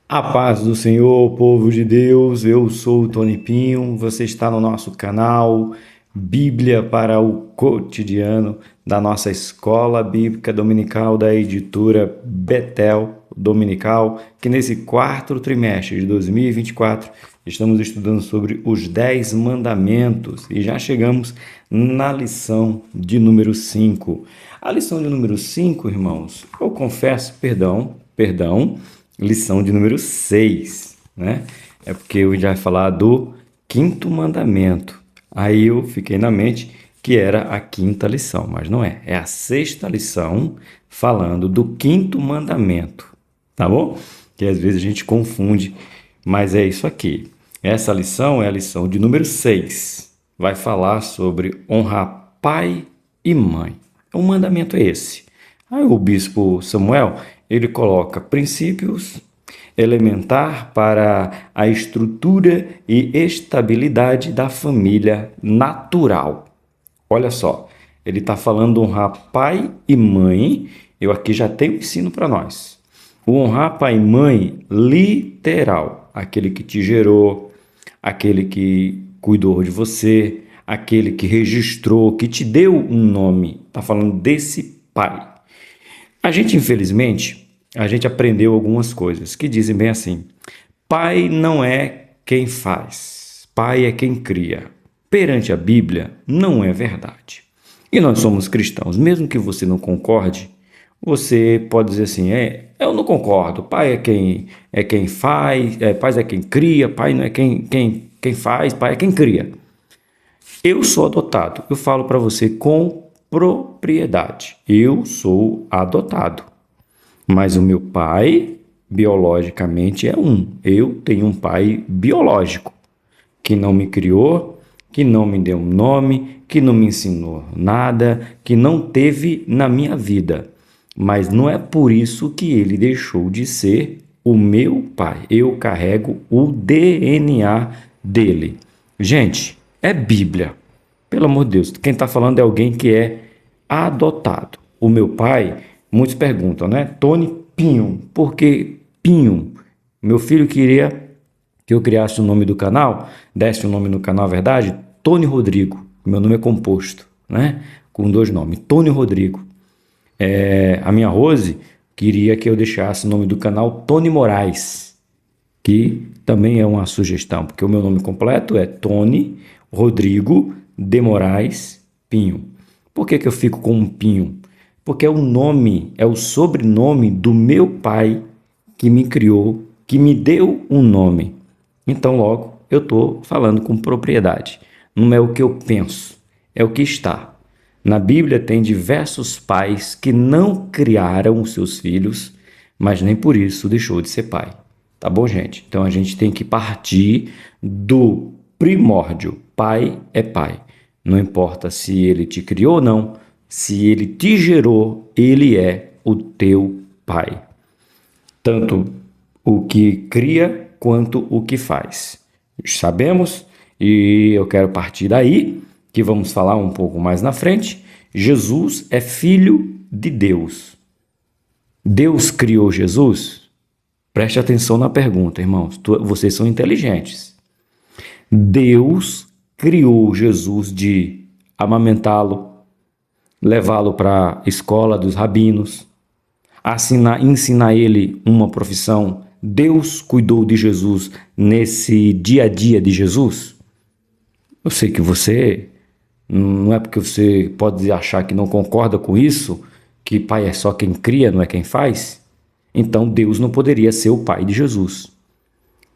A paz do Senhor, povo de Deus, eu sou o Tony Pinho, você está no nosso canal Bíblia para o Cotidiano da nossa Escola Bíblica Dominical da editora Betel Dominical, que nesse quarto trimestre de 2024 estamos estudando sobre os 10 mandamentos e já chegamos na lição de número 5. A lição de número 5, irmãos, eu confesso, perdão, lição de número 6, né? É porque eu já ia falar do quinto mandamento. Aí eu fiquei na mente que era a quinta lição, mas não é. É a sexta lição falando do quinto mandamento, tá bom? Que às vezes a gente confunde, mas é isso aqui. Essa lição é a lição de número 6. Vai falar sobre honrar pai e mãe. O mandamento é esse. Aí o bispo Samuel, ele coloca princípios elementar para a estrutura e estabilidade da família natural. Olha só, ele está falando honrar pai e mãe. Eu aqui já tenho ensino para nós. O honrar pai e mãe literal, aquele que te gerou, aquele que cuidou de você, aquele que registrou, que te deu um nome. Está falando desse pai. Infelizmente, a gente aprendeu algumas coisas que dizem bem assim: pai não é quem faz, pai é quem cria. Perante a Bíblia, não é verdade. E nós somos cristãos, mesmo que você não concorde, você pode dizer assim: eu não concordo, pai é quem faz, pai é quem cria, pai não é quem faz, pai é quem cria. Eu sou adotado, eu falo para você com propriedade. Eu sou adotado. Mas o meu pai, biologicamente, é um. Eu tenho um pai biológico, que não me criou, que não me deu um nome, que não me ensinou nada, que não teve na minha vida. Mas não é por isso que ele deixou de ser o meu pai. Eu carrego o DNA dele. Gente, é Bíblia. Pelo amor de Deus, quem está falando é alguém que é adotado. O meu pai, muitos perguntam, né? Tony Pinho, por que Pinho? Meu filho queria que eu criasse o nome do canal, desse o nome no canal, a verdade, Tony Rodrigo. Meu nome é composto, né? Com dois nomes, Tony Rodrigo. A minha Rose queria que eu deixasse o nome do canal Tony Moraes, que também é uma sugestão, porque o meu nome completo é Tony Rodrigo de Moraes Pinho. Por que eu fico com um Pinho? Porque é o nome, é o sobrenome do meu pai que me criou, que me deu um nome. Então, logo, eu estou falando com propriedade. Não é o que eu penso, é o que está. Na Bíblia tem diversos pais que não criaram os seus filhos, mas nem por isso deixou de ser pai. Tá bom, gente? Então a gente tem que partir do primórdio. Pai é pai. Não importa se ele te criou ou não, se ele te gerou, ele é o teu pai. Tanto o que cria quanto o que faz. Sabemos, e eu quero partir daí, que vamos falar um pouco mais na frente. Jesus é filho de Deus. Deus criou Jesus? Preste atenção na pergunta, irmãos. Vocês são inteligentes. Deus criou Jesus de amamentá-lo, levá-lo para a escola dos rabinos, ensinar ele uma profissão. Deus cuidou de Jesus nesse dia a dia de Jesus? Eu sei que você, não é porque você pode achar que não concorda com isso, que pai é só quem cria, não é quem faz. Então Deus não poderia ser o pai de Jesus.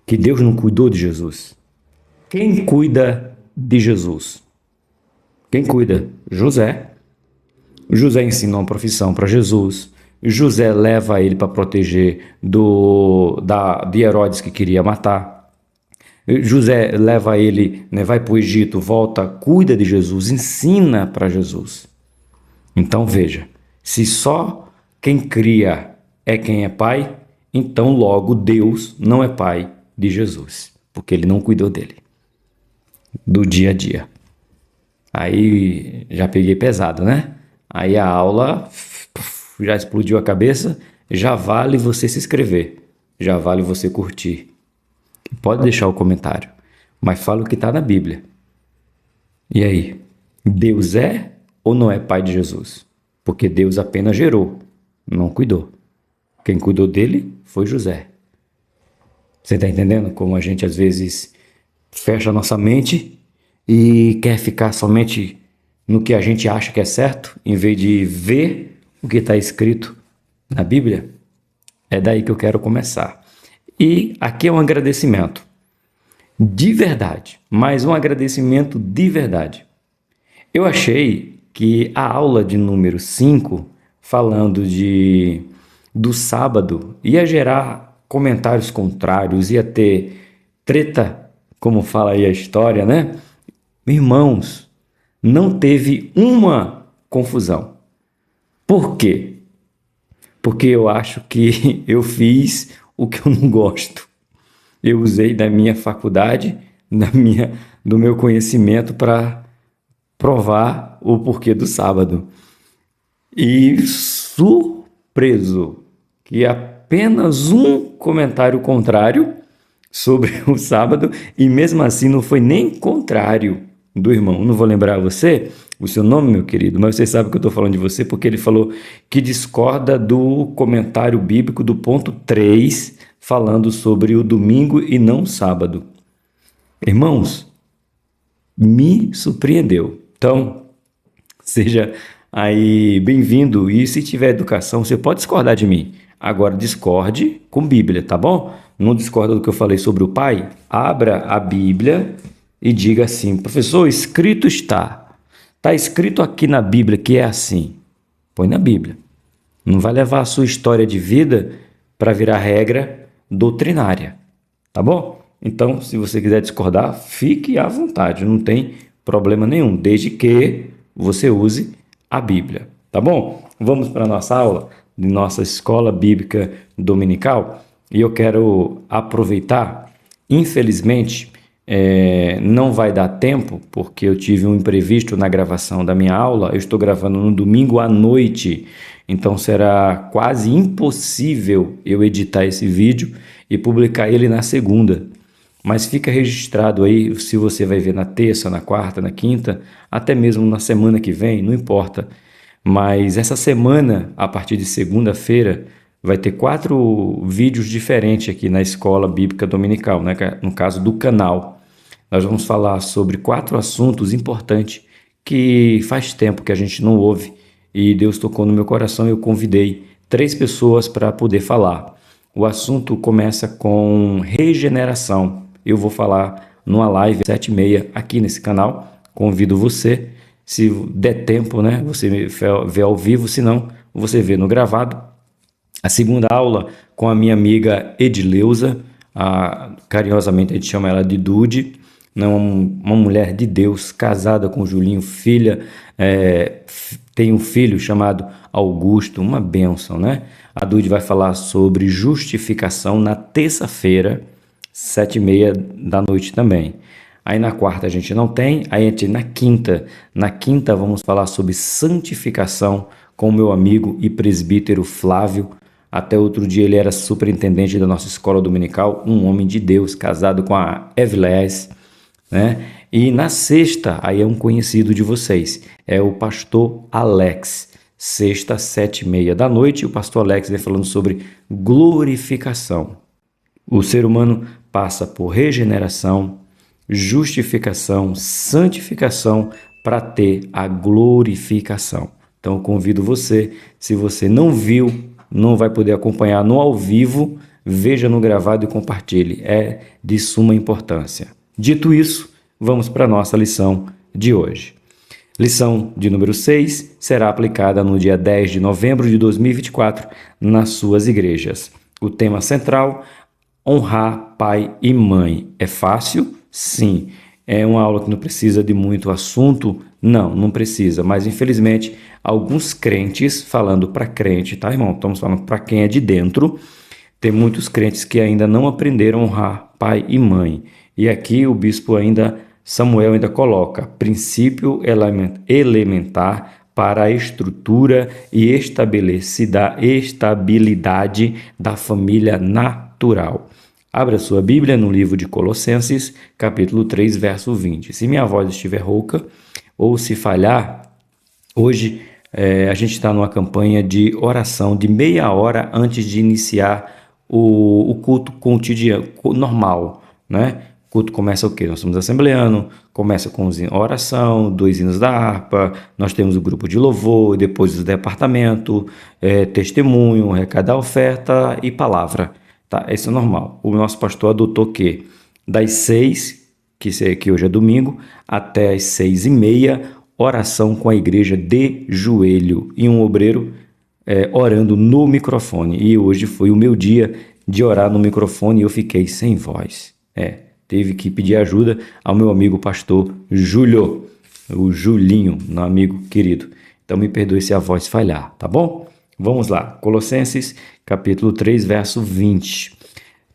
Que Deus não cuidou de Jesus. Quem cuida de Jesus? Quem cuida? José. José ensina uma profissão para Jesus. José leva ele para proteger de Herodes que queria matar. José leva ele, né, vai para o Egito, volta, cuida de Jesus, ensina para Jesus. Então veja, se só quem cria é quem é pai, então logo Deus não é pai de Jesus, porque ele não cuidou dele, do dia a dia. Aí já peguei pesado, né? Aí a aula já explodiu a cabeça, já vale você se inscrever. já vale você curtir. Pode deixar o comentário, mas fala o que está na Bíblia. E aí, Deus é ou não é pai de Jesus? Porque Deus apenas gerou, não cuidou. Quem cuidou dele foi José. Você está entendendo como a gente às vezes fecha a nossa mente e quer ficar somente no que a gente acha que é certo, em vez de ver o que está escrito na Bíblia? É daí que eu quero começar. E aqui é um agradecimento de verdade, mas um agradecimento de verdade. Eu achei que a aula de número 5, falando do sábado, ia gerar comentários contrários, ia ter treta, como fala aí a história, né? Irmãos, não teve uma confusão. Por quê? Porque eu acho que eu fiz o que eu não gosto. Eu usei da minha faculdade, do meu conhecimento para provar o porquê do sábado. E surpreso que apenas um comentário contrário sobre o sábado, e mesmo assim não foi nem contrário do irmão. Não vou lembrar você, o seu nome, meu querido, mas você sabe que eu estou falando de você porque ele falou que discorda do comentário bíblico do ponto 3, falando sobre o domingo e não o sábado. Irmãos, me surpreendeu. Então, seja aí bem-vindo, e se tiver educação, você pode discordar de mim. Agora discorde com Bíblia, tá bom? Não discorda do que eu falei sobre o Pai? Abra a Bíblia e diga assim: professor, escrito está. Está escrito aqui na Bíblia que é assim. Põe na Bíblia. Não vai levar a sua história de vida para virar regra doutrinária, tá bom? Então, se você quiser discordar, fique à vontade, não tem problema nenhum, desde que você use a Bíblia, tá bom? Vamos para a nossa aula de nossa escola bíblica dominical, e eu quero aproveitar, infelizmente, não vai dar tempo, porque eu tive um imprevisto na gravação da minha aula. Eu estou gravando no domingo à noite, então será quase impossível eu editar esse vídeo e publicar ele na segunda. Mas fica registrado aí, se você vai ver na terça, na quarta, na quinta, até mesmo na semana que vem, não importa. Mas essa semana, a partir de segunda-feira, vai ter 4 vídeos diferentes aqui na Escola Bíblica Dominical, né? No caso do canal. Nós vamos falar sobre 4 assuntos importantes que faz tempo que a gente não ouve, e Deus tocou no meu coração e eu convidei 3 pessoas para poder falar. O assunto começa com regeneração. Eu vou falar numa live às 7h30 aqui nesse canal. Convido você, se der tempo, né? Você vê ao vivo, se não, você vê no gravado. A segunda aula com a minha amiga Edileuza, carinhosamente a gente chama ela de Dude, uma mulher de Deus, casada com o Julinho, filha, tem um filho chamado Augusto, uma bênção, né? A Dude vai falar sobre justificação na terça-feira, 7h30 da noite também. Aí na quarta a gente não tem, aí a gente na quinta vamos falar sobre santificação com o meu amigo e presbítero Flávio. Até outro dia ele era superintendente da nossa escola dominical, um homem de Deus, casado com a Evelés, né? E na sexta, aí é um conhecido de vocês, é o pastor Alex. Sexta, 7h30 da noite, o pastor Alex vem falando sobre glorificação. O ser humano passa por regeneração, justificação, santificação para ter a glorificação. Então eu convido você, se você não viu, não vai poder acompanhar no ao vivo, veja no gravado e compartilhe. É de suma importância. Dito isso, vamos para a nossa lição de hoje. Lição de número 6 será aplicada no dia 10 de novembro de 2024 nas suas igrejas. O tema central: honrar pai e mãe. É fácil? Sim. É uma aula que não precisa de muito assunto? Não precisa, mas infelizmente alguns crentes, falando para crente, tá, irmão? Estamos falando para quem é de dentro. Tem muitos crentes que ainda não aprenderam a honrar pai e mãe. E aqui o bispo Samuel ainda coloca princípio elementar para a estrutura e estabilidade da família na natural. Abra sua Bíblia no livro de Colossenses, capítulo 3, verso 20. Se minha voz estiver rouca ou se falhar, hoje a gente está numa campanha de oração de meia hora antes de iniciar o culto cotidiano, normal, né? O culto começa o quê? Nós somos assembleano, começa com oração, 2 hinos da harpa, nós temos o grupo de louvor, depois o departamento, testemunho, recado da oferta e palavra. Tá? Isso é normal. O nosso pastor adotou que das 6, que hoje é domingo, até as 6h30, oração com a igreja de joelho e um obreiro orando no microfone. E hoje foi o meu dia de orar no microfone e eu fiquei sem voz. Teve que pedir ajuda ao meu amigo pastor Júlio, o Julinho, meu amigo querido. Então me perdoe se a voz falhar, tá bom? Vamos lá, Colossenses capítulo 3, verso 20.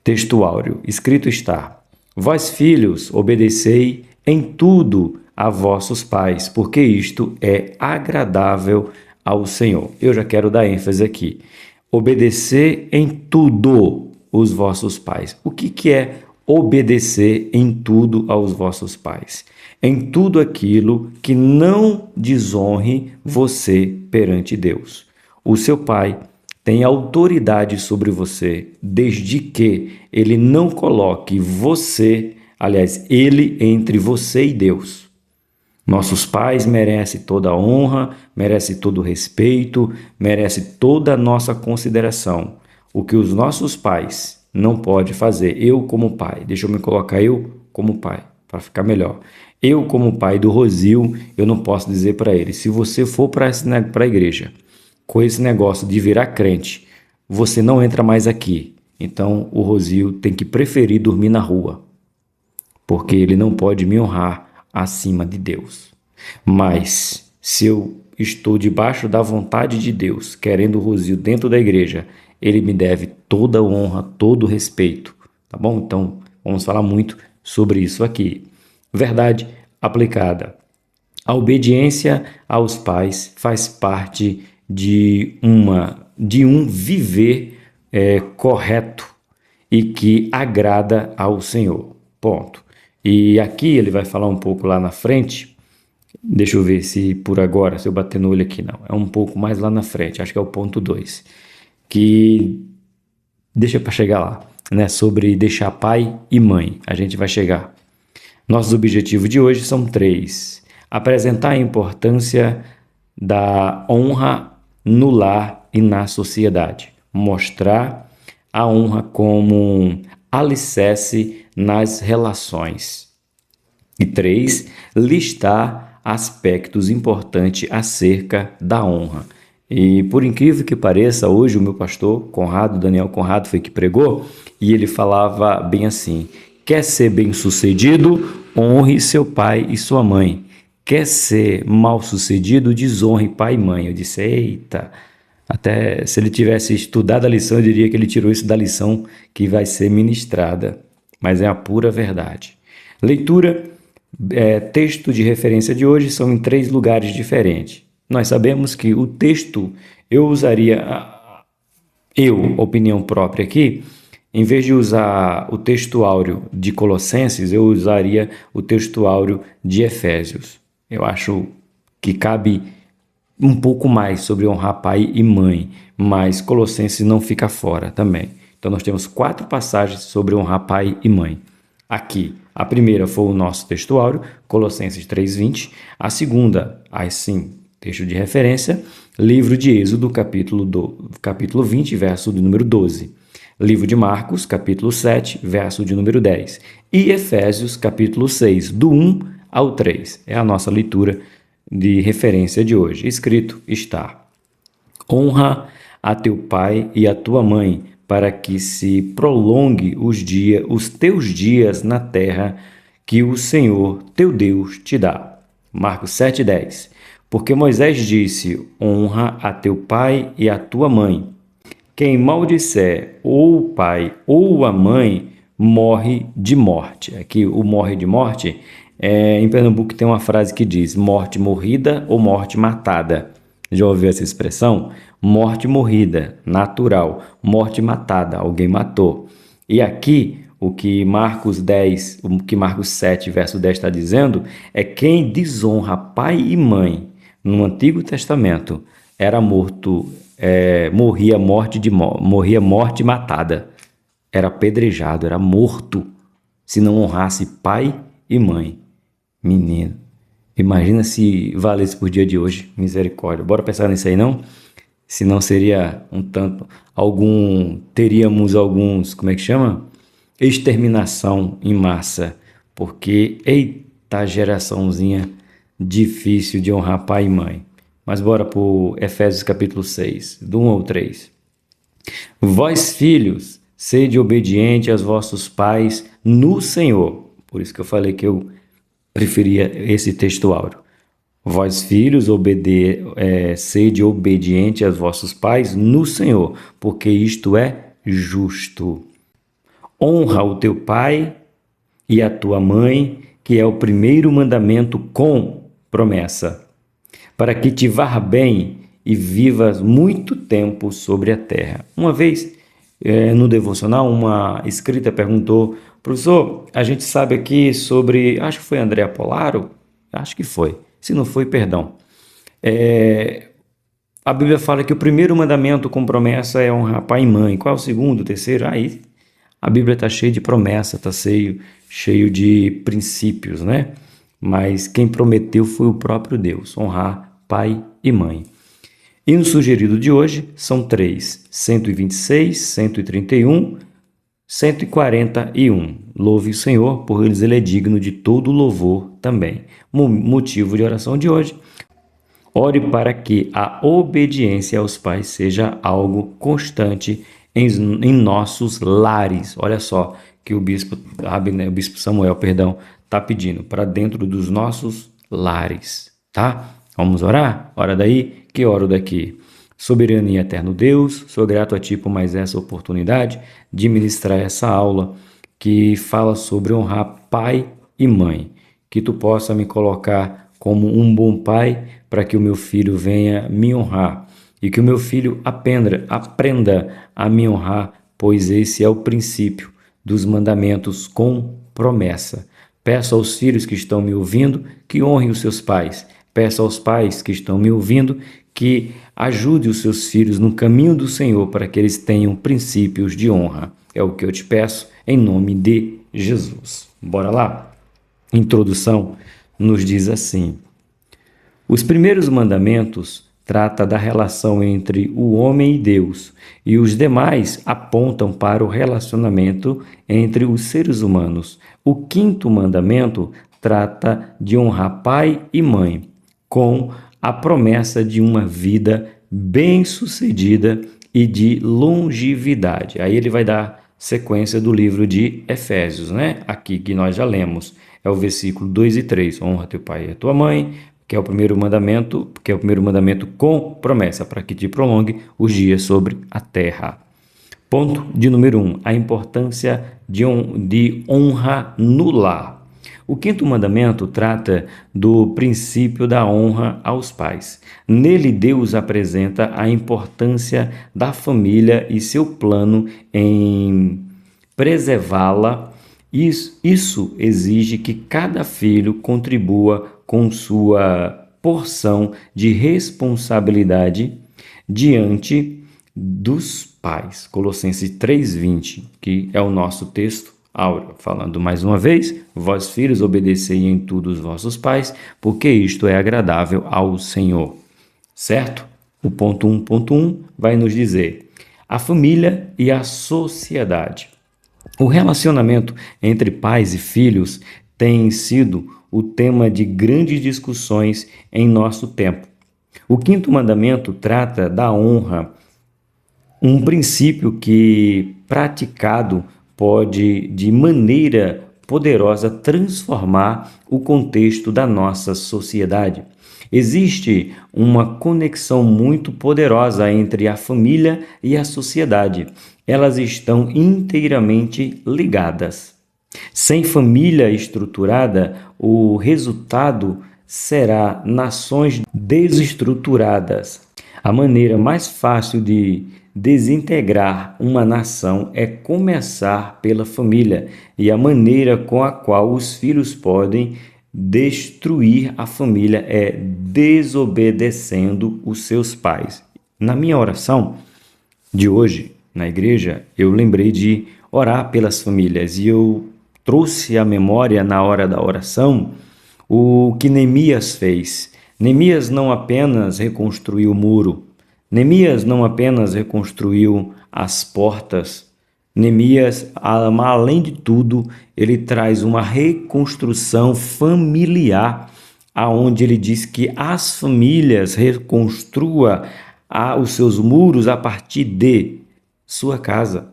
Texto áureo, escrito está: Vós, filhos, obedecei em tudo a vossos pais, porque isto é agradável ao Senhor. Eu já quero dar ênfase aqui. Obedecer em tudo os vossos pais. O que é obedecer em tudo aos vossos pais? Em tudo aquilo que não desonre você perante Deus. O seu pai tem autoridade sobre você, desde que ele não coloque ele entre você e Deus. Nossos pais merecem toda a honra, merecem todo o respeito, merecem toda a nossa consideração. O que os nossos pais não podem fazer, eu como pai, deixa eu me colocar eu como pai, para ficar melhor. Eu como pai do Rosil, eu não posso dizer para ele, se você for para a igreja com esse negócio de virar crente, você não entra mais aqui. Então o Rosil tem que preferir dormir na rua, porque ele não pode me honrar acima de Deus. Mas se eu estou debaixo da vontade de Deus, querendo o Rosil dentro da igreja, ele me deve toda a honra, todo o respeito, tá bom? Então vamos falar muito sobre isso aqui. Verdade aplicada. A obediência aos pais faz parte de um viver correto e que agrada ao Senhor. Ponto. E aqui ele vai falar um pouco lá na frente. Deixa eu ver se por agora, se eu bater no olho aqui, não. É um pouco mais lá na frente, acho que é o ponto 2. Que deixa para chegar lá, né? Sobre deixar pai e mãe. A gente vai chegar. Nossos objetivos de hoje são 3. Apresentar a importância da honra no lar e na sociedade. Mostrar a honra como um alicerce nas relações. E 3, listar aspectos importantes acerca da honra. E por incrível que pareça, hoje o meu pastor Daniel Conrado foi que pregou, e ele falava bem assim: quer ser bem-sucedido, honre seu pai e sua mãe. Quer ser mal-sucedido, desonre pai e mãe. Eu disse, eita, até se ele tivesse estudado a lição, eu diria que ele tirou isso da lição que vai ser ministrada. Mas é a pura verdade. Leitura, texto de referência de hoje são em 3 lugares diferentes. Nós sabemos que o texto, eu usaria, opinião própria aqui, em vez de usar o texto áureo de Colossenses, eu usaria o texto áureo de Efésios. Eu acho que cabe um pouco mais sobre honrar pai e mãe, mas Colossenses não fica fora também. Então nós temos 4 passagens sobre honrar pai e mãe. Aqui, a primeira foi o nosso texto áureo, Colossenses 3:20. A segunda, assim, texto de referência, livro de Êxodo, capítulo 20, verso de número 12. Livro de Marcos, capítulo 7, verso de número 10. E Efésios, capítulo 6, do 1 ao 3. É a nossa leitura de referência de hoje. Escrito está: honra a teu pai e a tua mãe, para que se prolongue os teus dias na terra que o Senhor teu Deus te dá. Marcos 7:10. Porque Moisés disse: honra a teu pai e a tua mãe. Quem maldisser ou o pai ou a mãe morre de morte. Aqui o morre de morte, em Pernambuco tem uma frase que diz morte morrida ou morte matada. Já ouviu essa expressão? Morte morrida, natural. Morte matada, alguém matou. E aqui, o que Marcos 7, verso 10 está dizendo, é quem desonra pai e mãe no Antigo Testamento era morto, morria morte matada, era apedrejado, era morto, se não honrasse pai e mãe. Menino, imagina se valesse por dia de hoje, misericórdia. Bora pensar nisso aí, não? Se não seria um tanto, teríamos alguns, como é que chama? Exterminação em massa, porque, eita geraçãozinha difícil de honrar pai e mãe. Mas bora para Efésios capítulo 6, do 1 ao 3. Vós, filhos, sede obediente aos vossos pais no Senhor. Por isso que eu falei que eu preferia esse texto áureo. Vós, filhos, sede obediente aos vossos pais no Senhor, porque isto é justo. Honra o teu pai e a tua mãe, que é o primeiro mandamento com promessa, para que te vá bem e vivas muito tempo sobre a terra. Uma vez, no devocional, uma escrita perguntou: professor, a gente sabe aqui sobre, acho que foi André Apolaro, acho que foi, se não foi, perdão. A Bíblia fala que o primeiro mandamento com promessa é honrar pai e mãe. Qual é o segundo, o terceiro? Aí a Bíblia está cheia de promessa, está cheio de princípios, né? Mas quem prometeu foi o próprio Deus, honrar pai e mãe. E no sugerido de hoje são 3, 126, 131, 141. Louve o Senhor, pois Ele é digno de todo louvor também. Motivo de oração de hoje: ore para que a obediência aos pais seja algo constante em nossos lares. Olha só que o bispo Samuel, está pedindo para dentro dos nossos lares, tá? Vamos orar? Ora daí, que oro daqui. Soberano e eterno Deus, sou grato a Ti por mais essa oportunidade de ministrar essa aula que fala sobre honrar pai e mãe. Que Tu possa me colocar como um bom pai para que o meu filho venha me honrar e que o meu filho aprenda a me honrar, pois esse é o princípio dos mandamentos com promessa. Peço aos filhos que estão me ouvindo que honrem os seus pais. Peço aos pais que estão me ouvindo que ajude os seus filhos no caminho do Senhor para que eles tenham princípios de honra. É o que eu te peço em nome de Jesus. Bora lá? Introdução nos diz assim: os primeiros mandamentos tratam da relação entre o homem e Deus, e os demais apontam para o relacionamento entre os seres humanos. O quinto mandamento trata de honrar pai e mãe, com a promessa de uma vida bem-sucedida e de longevidade. Aí ele vai dar sequência do livro de Efésios, né? Aqui que nós já lemos. É o versículo 2 e 3. Honra teu pai e a tua mãe, que é o primeiro mandamento com promessa, para que te prolongue os dias sobre a terra. Ponto de número 1, a importância de honra no lar. O quinto mandamento trata do princípio da honra aos pais. Nele, Deus apresenta a importância da família e seu plano em preservá-la. Isso exige que cada filho contribua com sua porção de responsabilidade diante dos pais. Colossenses 3:20, que é o nosso texto áureo. Falando mais uma vez: vós, filhos, obedecei em tudo os vossos pais, porque isto é agradável ao Senhor. Certo? O ponto 1.1 vai nos dizer a família e a sociedade. O relacionamento entre pais e filhos tem sido o tema de grandes discussões em nosso tempo. O quinto mandamento trata da honra, um princípio que, praticado, pode, de maneira poderosa, transformar o contexto da nossa sociedade. Existe uma conexão muito poderosa entre a família e a sociedade. Elas estão inteiramente ligadas. Sem família estruturada, o resultado será nações desestruturadas. A maneira mais fácil de desintegrar uma nação é começar pela família e a maneira com a qual os filhos podem destruir a família é desobedecendo os seus pais. Na minha oração de hoje, na igreja, eu lembrei de orar pelas famílias e eu trouxe à memória na hora da oração o que Neemias fez. Neemias não apenas reconstruiu o muro, Neemias não apenas reconstruiu as portas, Neemias, além de tudo, ele traz uma reconstrução familiar, aonde ele diz que as famílias reconstrua os seus muros a partir de sua casa.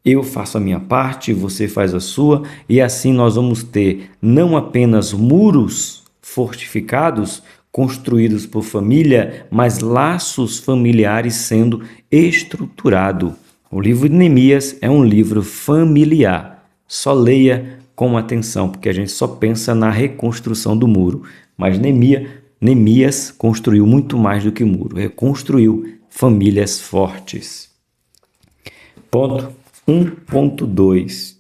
Eu faço a minha parte, você faz a sua, e assim nós vamos ter não apenas muros fortificados, construídos por família, mas laços familiares sendo estruturados. O livro de Neemias é um livro familiar. Só leia com atenção, porque a gente só pensa na reconstrução do muro. Mas Neemias construiu muito mais do que muro, reconstruiu famílias fortes. Ponto 1.2.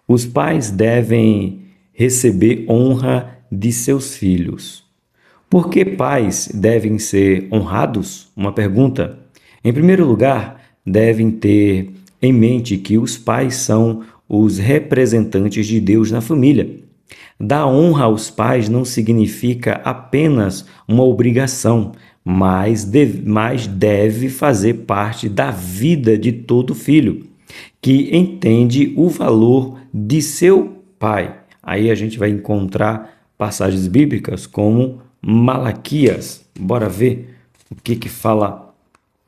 Os pais devem receber honra de seus filhos. Por que pais devem ser honrados? Uma pergunta. Em primeiro lugar, devem ter em mente que os pais são os representantes de Deus na família. Dar honra aos pais não significa apenas uma obrigação, mas deve fazer parte da vida de todo filho, que entende o valor de seu pai. Aí a gente vai encontrar passagens bíblicas como Malaquias. Bora ver o que fala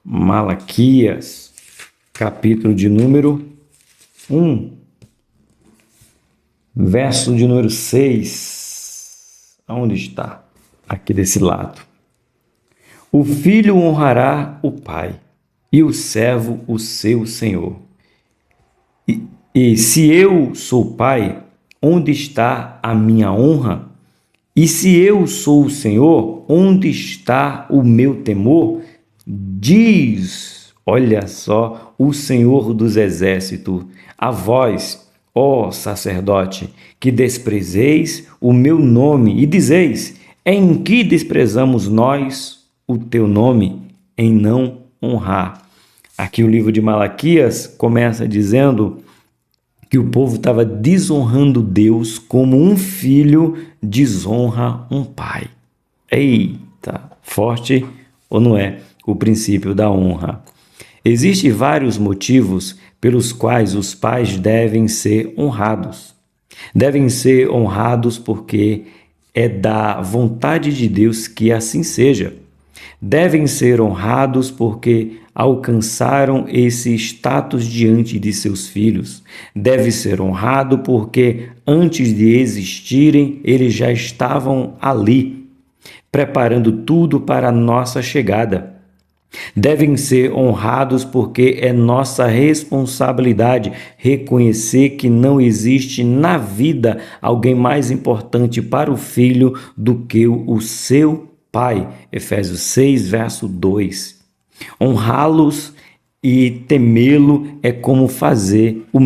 Malaquias, capítulo de número 1, verso de número 6. Aonde está? Aqui desse lado. O filho honrará o pai e o servo o seu senhor. E se eu sou pai, onde está a minha honra? E se eu sou o Senhor, onde está o meu temor? Diz, olha só, o Senhor dos Exércitos, a vós, ó sacerdote, que desprezeis o meu nome e dizeis, em que desprezamos nós o teu nome? Em não honrar. Aqui o livro de Malaquias começa dizendo que o povo estava desonrando Deus como um filho desonra um pai. Eita, forte ou não é o princípio da honra? Existem vários motivos pelos quais os pais devem ser honrados. Devem ser honrados porque é da vontade de Deus que assim seja. Devem ser honrados porque alcançaram esse status diante de seus filhos. Deve ser honrado porque antes de existirem, eles já estavam ali, preparando tudo para a nossa chegada. Devem ser honrados porque é nossa responsabilidade reconhecer que não existe na vida alguém mais importante para o filho do que o seu pai. Efésios 6, verso 2. Honrá-los e temê-lo é como fazer o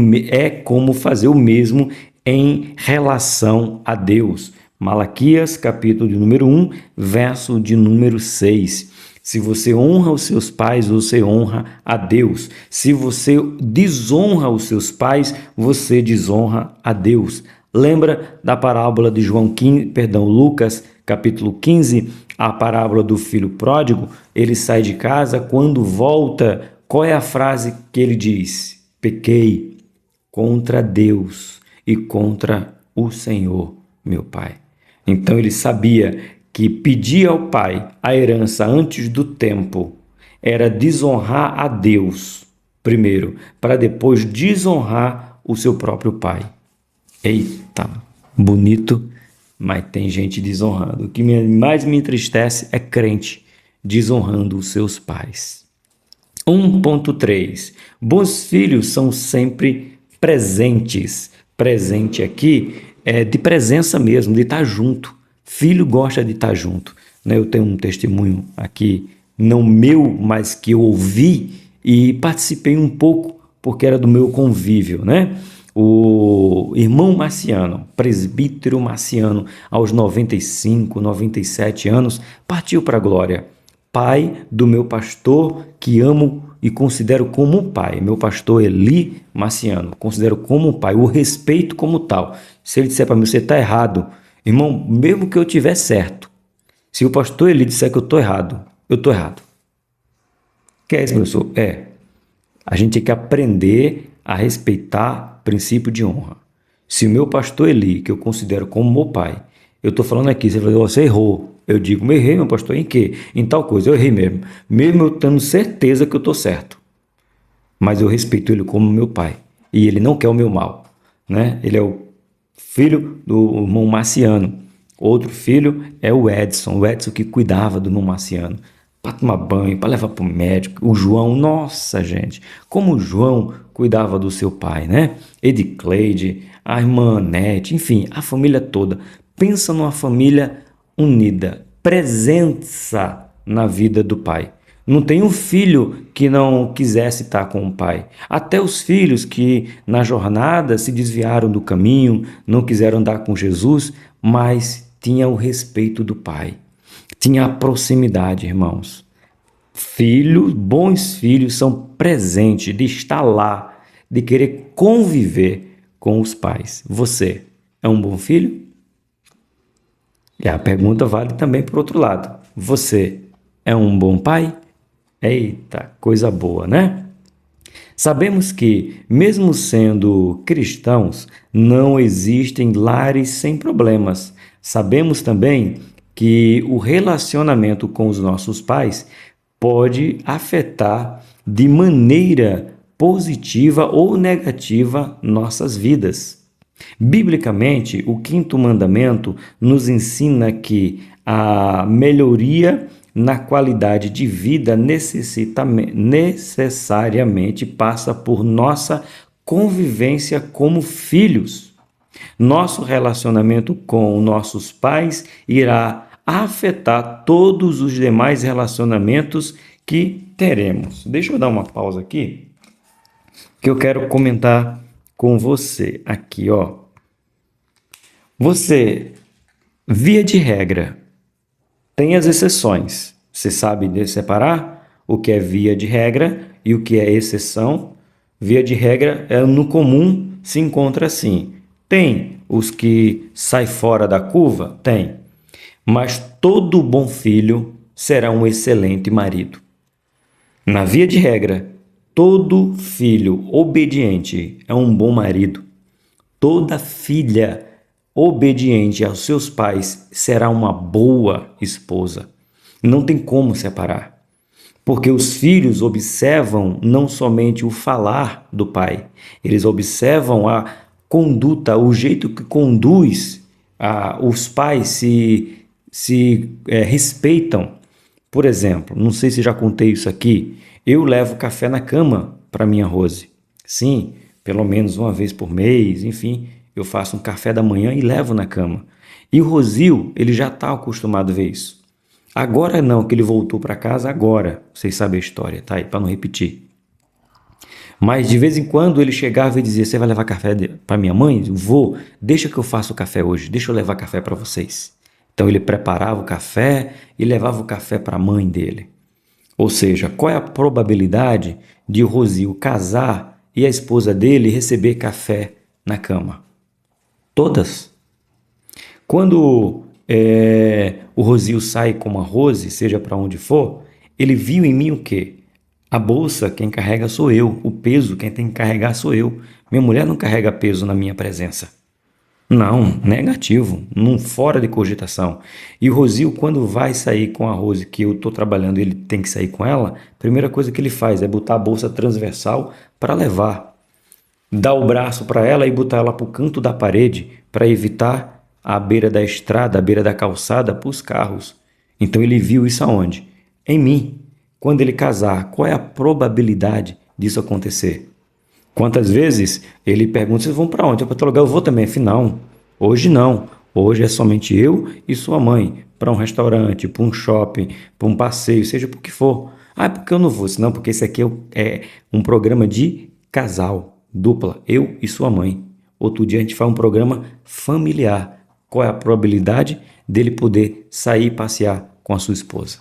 mesmo em relação a Deus. Malaquias, capítulo de número 1, verso de número 6. Se você honra os seus pais, você honra a Deus. Se você desonra os seus pais, você desonra a Deus. Lembra da parábola de Lucas, capítulo 15, a parábola do filho pródigo? Ele sai de casa, quando volta, qual é a frase que ele diz? Pequei contra Deus e contra o Senhor, meu pai. Então ele sabia que pedir ao pai a herança antes do tempo era desonrar a Deus primeiro, para depois desonrar o seu próprio pai. Eita, bonito, mas tem gente desonrando. O que mais me entristece é crente desonrando os seus pais. 1.3. Bons filhos são sempre presentes. Presente aqui é de presença mesmo, de estar junto. Filho gosta de estar junto. Eu tenho um testemunho aqui, não meu, mas que eu ouvi e participei um pouco porque era do meu convívio, né? O irmão Marciano, presbítero Marciano, aos 95, 97 anos, partiu para a glória. Pai do meu pastor, que amo e considero como pai. Meu pastor Eli Marciano, considero como pai, o respeito como tal. Se ele disser para mim, você está errado, irmão, mesmo que eu tiver certo, se o pastor Eli disser que eu estou errado, eu estou errado. Que é isso, professor? A gente tem que aprender a respeitar o princípio de honra. Se o meu pastor Eli, que eu considero como meu pai, eu estou falando aqui, você falou, você errou. Eu digo, eu errei, meu pastor, em quê? Em tal coisa, eu errei mesmo. Mesmo eu tendo certeza que eu estou certo. Mas eu respeito ele como meu pai. E ele não quer o meu mal, né? Ele é o filho do irmão Marciano. Outro filho é o Edson que cuidava do irmão Marciano. Para tomar banho, para levar para o médico. O João, nossa gente, como o João cuidava do seu pai, né? Edicleide, a irmã Anete, enfim, a família toda. Pensa numa família unida, presença na vida do pai. Não tem um filho que não quisesse estar com o pai. Até os filhos que na jornada se desviaram do caminho, não quiseram andar com Jesus, mas tinha o respeito do pai. Tinha a proximidade, irmãos. Filhos, bons filhos são presentes de estar lá, de querer conviver com os pais. Você é um bom filho? E a pergunta vale também para o outro lado. Você é um bom pai? Eita, coisa boa, né? Sabemos que, mesmo sendo cristãos, não existem lares sem problemas. Sabemos também que o relacionamento com os nossos pais pode afetar de maneira positiva ou negativa nossas vidas. Biblicamente, o quinto mandamento nos ensina que a melhoria na qualidade de vida necessariamente passa por nossa convivência como filhos. Nosso relacionamento com nossos pais irá afetar todos os demais relacionamentos que teremos. Deixa eu dar uma pausa aqui, que eu quero comentar com você aqui, ó. Você, via de regra, tem as exceções. Você sabe separar o que é via de regra e o que é exceção? Via de regra é no comum, se encontra assim. Tem os que saem fora da curva? Tem. Mas todo bom filho será um excelente marido. Na via de regra, todo filho obediente é um bom marido. Toda filha obediente aos seus pais será uma boa esposa. Não tem como separar. Porque os filhos observam não somente o falar do pai, eles observam a conduta, o jeito que conduz. Os pais se respeitam. Por exemplo, não sei se já contei isso aqui, eu levo café na cama para minha Rose. Sim, pelo menos uma vez por mês, enfim, eu faço um café da manhã e levo na cama. E o Rosil, ele já está acostumado a ver isso. Agora não, que ele voltou para casa agora. Vocês sabem a história, tá aí, para não repetir. Mas de vez em quando ele chegava e dizia, você vai levar café para minha mãe? Vou, deixa que eu faça o café hoje, deixa eu levar café para vocês. Então ele preparava o café e levava o café para a mãe dele. Ou seja, qual é a probabilidade de o Rosil casar e a esposa dele receber café na cama? Todas. Quando o Rosil sai com a Rose, seja para onde for, ele viu em mim o quê? A bolsa, quem carrega sou eu. O peso, quem tem que carregar sou eu. Minha mulher não carrega peso na minha presença. Não, negativo, não, fora de cogitação. E o Rosil, quando vai sair com a Rose, que eu estou trabalhando, ele tem que sair com ela, a primeira coisa que ele faz é botar a bolsa transversal para levar. Dar o braço para ela e botar ela para o canto da parede para evitar a beira da estrada, a beira da calçada para os carros. Então ele viu isso aonde? Em mim. Quando ele casar, qual é a probabilidade disso acontecer? Quantas vezes ele pergunta, vocês vão para onde? Para outro lugar, eu vou também. Afinal, hoje não. Hoje é somente eu e sua mãe. Para um restaurante, para um shopping, para um passeio, seja por que for. Ah, porque eu não vou? Não, porque esse aqui é um programa de casal, dupla, eu e sua mãe. Outro dia a gente faz um programa familiar. Qual é a probabilidade dele poder sair e passear com a sua esposa?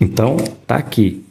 Então, tá aqui.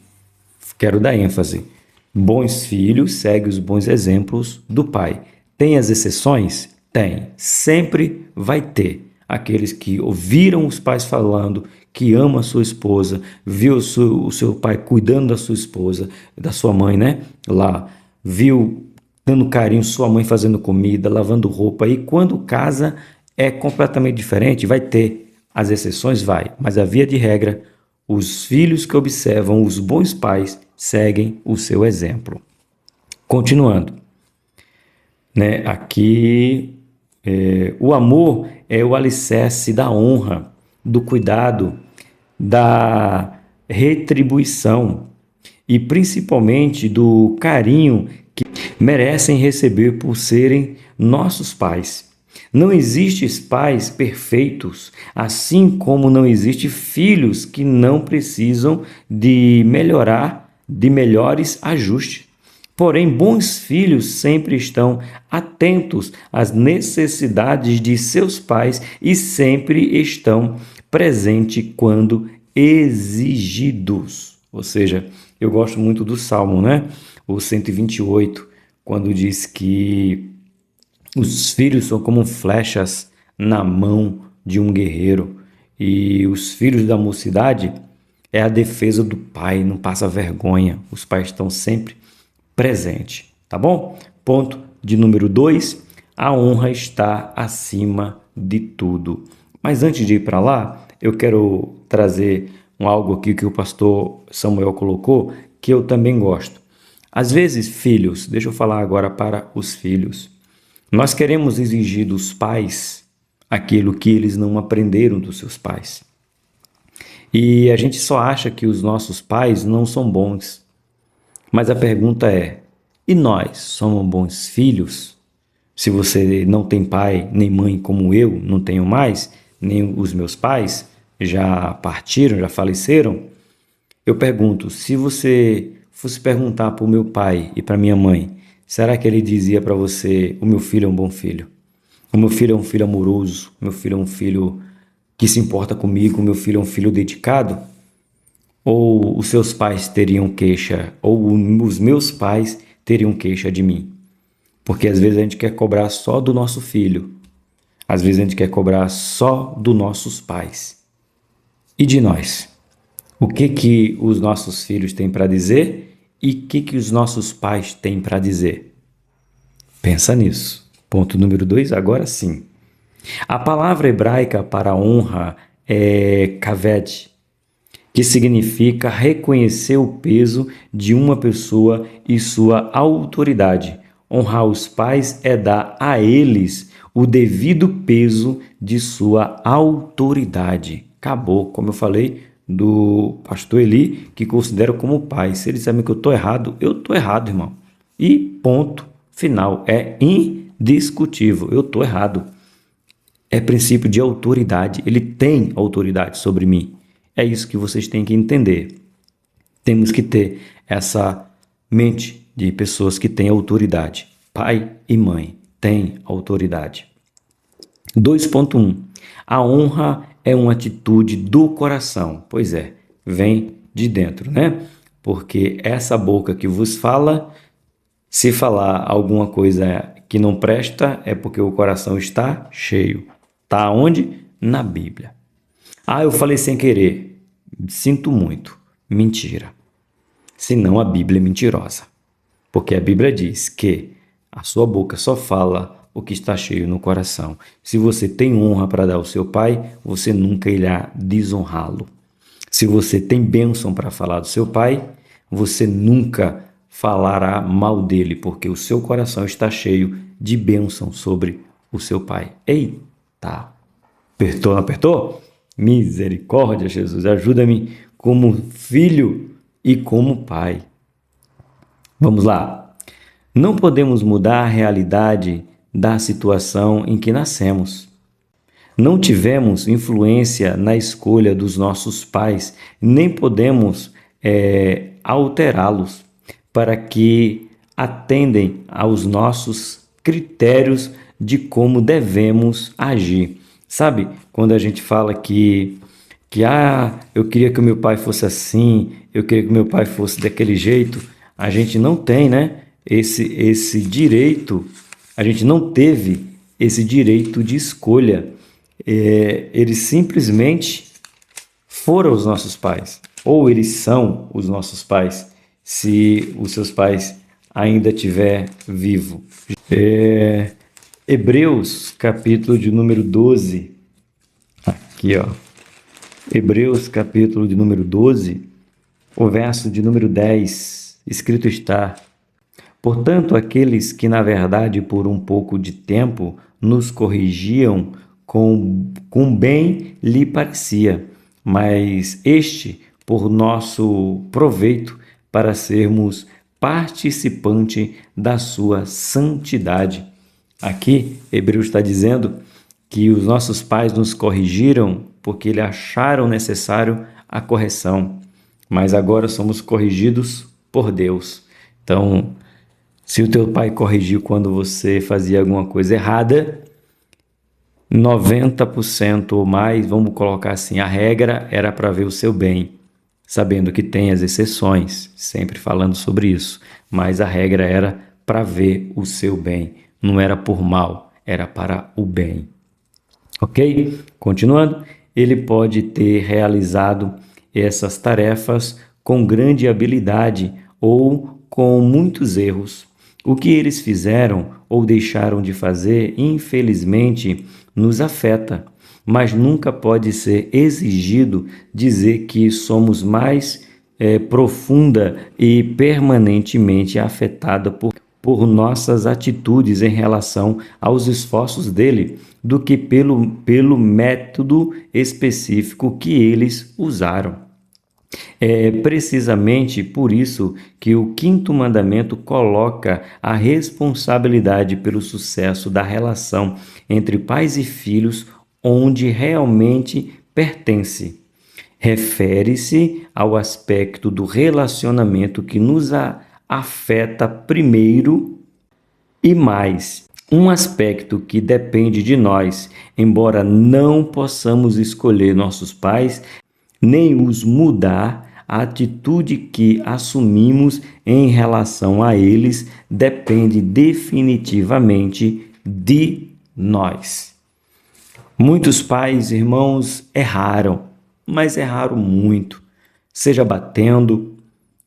Quero dar ênfase. Bons filhos seguem os bons exemplos do pai. Tem as exceções? Tem. Sempre vai ter. Aqueles que ouviram os pais falando, que ama a sua esposa, viu o seu pai cuidando da sua esposa, da sua mãe, né? Lá, viu dando carinho, sua mãe fazendo comida, lavando roupa. E quando casa é completamente diferente, vai ter. As exceções vai, mas a via de regra, os filhos que observam os bons pais seguem o seu exemplo. Continuando, né? Aqui, o amor é o alicerce da honra, do cuidado, da retribuição e principalmente do carinho que merecem receber por serem nossos pais. Não existem pais perfeitos, assim como não existem filhos que não precisam de melhorar, de melhores ajustes. Porém, bons filhos sempre estão atentos às necessidades de seus pais e sempre estão presentes quando exigidos. Ou seja, eu gosto muito do Salmo, né? O 128, quando diz que os filhos são como flechas na mão de um guerreiro e os filhos da mocidade é a defesa do pai, não passa vergonha. Os pais estão sempre presentes, tá bom? Ponto de número 2, a honra está acima de tudo. Mas antes de ir para lá, eu quero trazer algo aqui que o pastor Samuel colocou, que eu também gosto. Às vezes, filhos, deixa eu falar agora para os filhos, nós queremos exigir dos pais aquilo que eles não aprenderam dos seus pais. E a gente só acha que os nossos pais não são bons. Mas a pergunta é: e nós somos bons filhos? Se você não tem pai nem mãe como eu, não tenho mais, nem os meus pais já partiram, já faleceram, eu pergunto, se você fosse perguntar para o meu pai e para minha mãe, será que ele dizia para você, o meu filho é um bom filho? O meu filho é um filho amoroso, o meu filho é um filho que se importa comigo, o meu filho é um filho dedicado? Ou os seus pais teriam queixa, ou os meus pais teriam queixa de mim? Porque às vezes a gente quer cobrar só do nosso filho, às vezes a gente quer cobrar só dos nossos pais. E de nós? O que os nossos filhos têm para dizer e o que os nossos pais têm para dizer? Pensa nisso. Ponto número 2, agora sim. A palavra hebraica para honra é kaved, que significa reconhecer o peso de uma pessoa e sua autoridade. Honrar os pais é dar a eles o devido peso de sua autoridade. Acabou, como eu falei do pastor Eli, que considero como pai. Se eles sabem que eu estou errado, eu estou errado, irmão. E ponto final. É indiscutível. Eu estou errado. É princípio de autoridade. Ele tem autoridade sobre mim. É isso que vocês têm que entender. Temos que ter essa mente de pessoas que têm autoridade. Pai e mãe têm autoridade. 2.1. A honra é uma atitude do coração. Pois é, vem de dentro, né? Porque essa boca que vos fala, se falar alguma coisa que não presta, é porque o coração está cheio. Está onde? Na Bíblia. Ah, eu falei sem querer. Sinto muito. Mentira. Senão a Bíblia é mentirosa. Porque a Bíblia diz que a sua boca só fala o que está cheio no coração. Se você tem honra para dar ao seu pai, você nunca irá desonrá-lo. Se você tem bênção para falar do seu pai, você nunca falará mal dele, porque o seu coração está cheio de bênção sobre o seu pai. Eita! Apertou, não apertou? Misericórdia, Jesus, ajuda-me como filho e como pai. Vamos lá. Não podemos mudar a realidade da situação em que nascemos. Não tivemos influência na escolha dos nossos pais, nem podemos alterá-los para que atendem aos nossos critérios de como devemos agir. Sabe, quando a gente fala que eu queria que o meu pai fosse assim, eu queria que o meu pai fosse daquele jeito, a gente não tem, né, esse direito, a gente não teve esse direito de escolha. Eles simplesmente foram os nossos pais, ou eles são os nossos pais, se os seus pais ainda estiver vivo. Hebreus, capítulo de número 12, aqui ó, Hebreus, capítulo de número 12, o verso de número 10, escrito está: portanto, aqueles que, na verdade, por um pouco de tempo, nos corrigiam com bem lhe parecia, mas este, por nosso proveito, para sermos participante da sua santidade. Aqui, Hebreus está dizendo que os nossos pais nos corrigiram porque eles acharam necessário a correção, mas agora somos corrigidos por Deus. Então, se o teu pai corrigiu quando você fazia alguma coisa errada, 90% ou mais, vamos colocar assim, a regra era para ver o seu bem, sabendo que tem as exceções, sempre falando sobre isso, mas a regra era para ver o seu bem, não era por mal, era para o bem. Ok? Continuando, ele pode ter realizado essas tarefas com grande habilidade ou com muitos erros. O que eles fizeram ou deixaram de fazer, infelizmente, nos afeta, mas nunca pode ser exigido dizer que somos mais profunda e permanentemente afetada por nossas atitudes em relação aos esforços dele do que pelo método específico que eles usaram. É precisamente por isso que o quinto mandamento coloca a responsabilidade pelo sucesso da relação entre pais e filhos onde realmente pertence. Refere-se ao aspecto do relacionamento que nos afeta primeiro e mais. Um aspecto que depende de nós, embora não possamos escolher nossos pais, nem os mudar, a atitude que assumimos em relação a eles depende definitivamente de nós. Muitos pais, irmãos, erraram, mas erraram muito, seja batendo,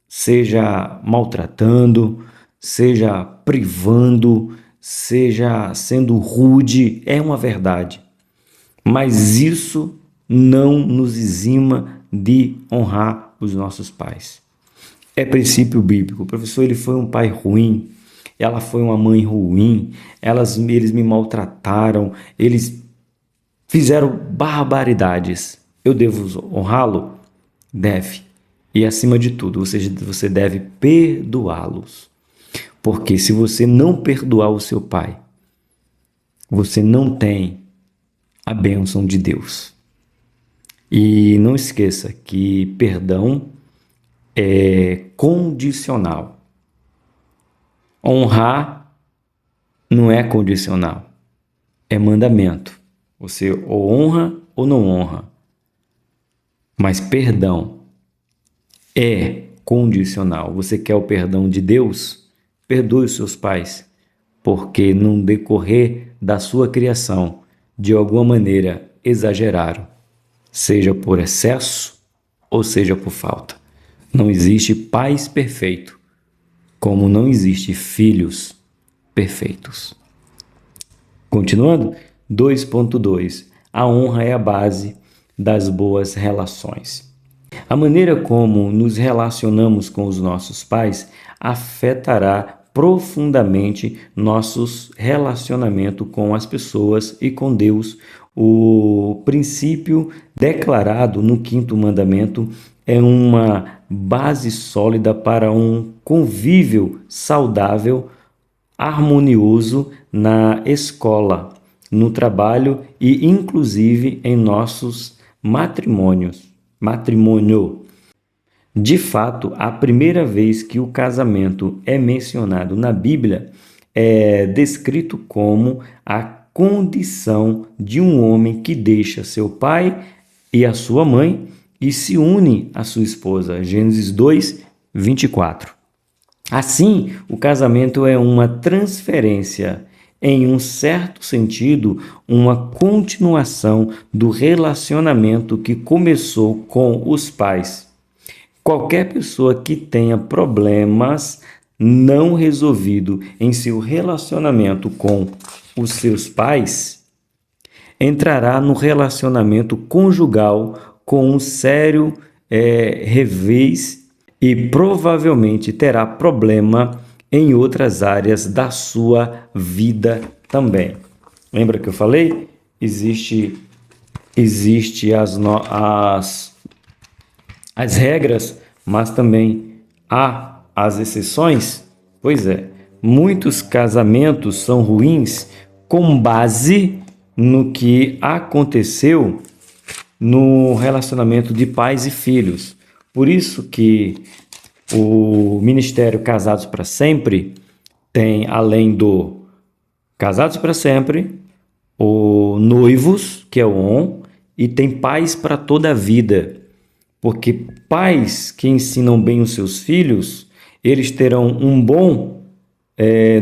seja maltratando, seja privando, seja sendo rude, é uma verdade. Mas isso não nos exima de honrar os nossos pais. É princípio bíblico. O professor, ele foi um pai ruim, ela foi uma mãe ruim, eles me maltrataram, eles fizeram barbaridades. Eu devo honrá-lo? Deve. E acima de tudo, você deve perdoá-los. Porque se você não perdoar o seu pai, você não tem a bênção de Deus. E não esqueça que perdão é condicional. Honrar não é condicional, é mandamento. Você ou honra ou não honra. Mas perdão é condicional. Você quer o perdão de Deus? Perdoe os seus pais, porque no decorrer da sua criação, de alguma maneira, exageraram, seja por excesso ou seja por falta. Não existe pais perfeitos, como não existe filhos perfeitos. Continuando, 2.2. A honra é a base das boas relações. A maneira como nos relacionamos com os nossos pais afetará profundamente nossos relacionamentos com as pessoas e com Deus. O princípio declarado no quinto mandamento é uma base sólida para um convívio saudável, harmonioso na escola, no trabalho e inclusive em nossos matrimônio. De fato, a primeira vez que o casamento é mencionado na Bíblia é descrito como a condição de um homem que deixa seu pai e a sua mãe e se une à sua esposa. Gênesis 2, 24. Assim, o casamento é uma transferência, em um certo sentido, uma continuação do relacionamento que começou com os pais. Qualquer pessoa que tenha problemas não resolvidos em seu relacionamento com os seus pais, entrará no relacionamento conjugal com um sério revés e provavelmente terá problema em outras áreas da sua vida também. Lembra que eu falei? Existe as regras, mas também há as exceções. Pois é, muitos casamentos são ruins com base no que aconteceu no relacionamento de pais e filhos. Por isso que o Ministério Casados para Sempre tem, além do Casados para Sempre, o Noivos, que é o ON, e tem Pais para toda a vida. Porque pais que ensinam bem os seus filhos, eles terão um bom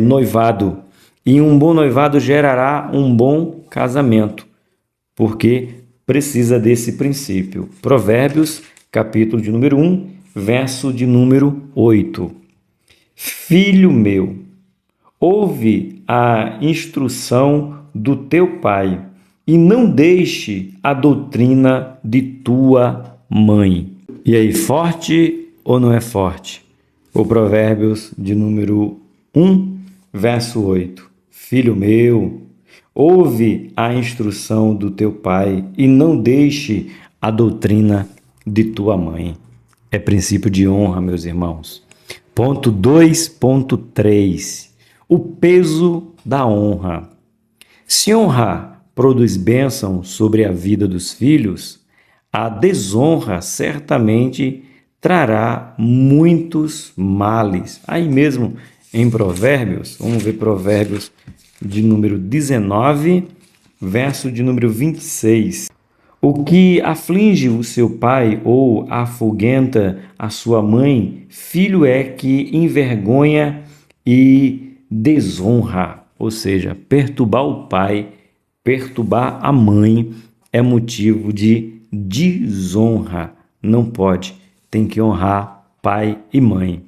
noivado. E um bom noivado gerará um bom casamento. Porque precisa desse princípio. Provérbios, capítulo de número 1, verso de número 8. Filho meu, ouve a instrução do teu pai e não deixe a doutrina de tua mãe. E aí, forte ou não é forte? O Provérbios de número 1, verso 8. Filho meu, ouve a instrução do teu pai e não deixe a doutrina de tua mãe. É princípio de honra, meus irmãos. Ponto 2.3. O peso da honra. Se honra produz bênção sobre a vida dos filhos, a desonra certamente trará muitos males. Aí mesmo em Provérbios, vamos ver Provérbios de número 19, verso de número 26. O que aflige o seu pai ou afoguenta a sua mãe, filho é que envergonha e desonra. Ou seja, perturbar o pai, perturbar a mãe é motivo de desonra. Não pode, tem que honrar pai e mãe.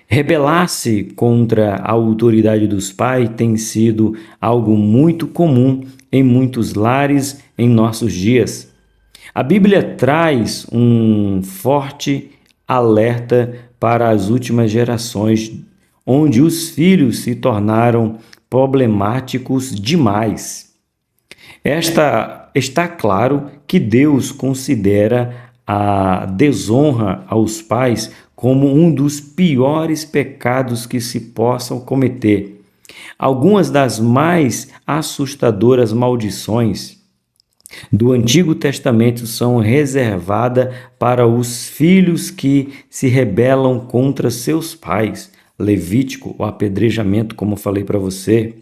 Rebelar-se contra a autoridade dos pais tem sido algo muito comum em muitos lares em nossos dias. A Bíblia traz um forte alerta para as últimas gerações, onde os filhos se tornaram problemáticos demais. Está claro que Deus considera a desonra aos pais como um dos piores pecados que se possam cometer. Algumas das mais assustadoras maldições do Antigo Testamento são reservadas para os filhos que se rebelam contra seus pais. Levítico, o apedrejamento, como falei para você.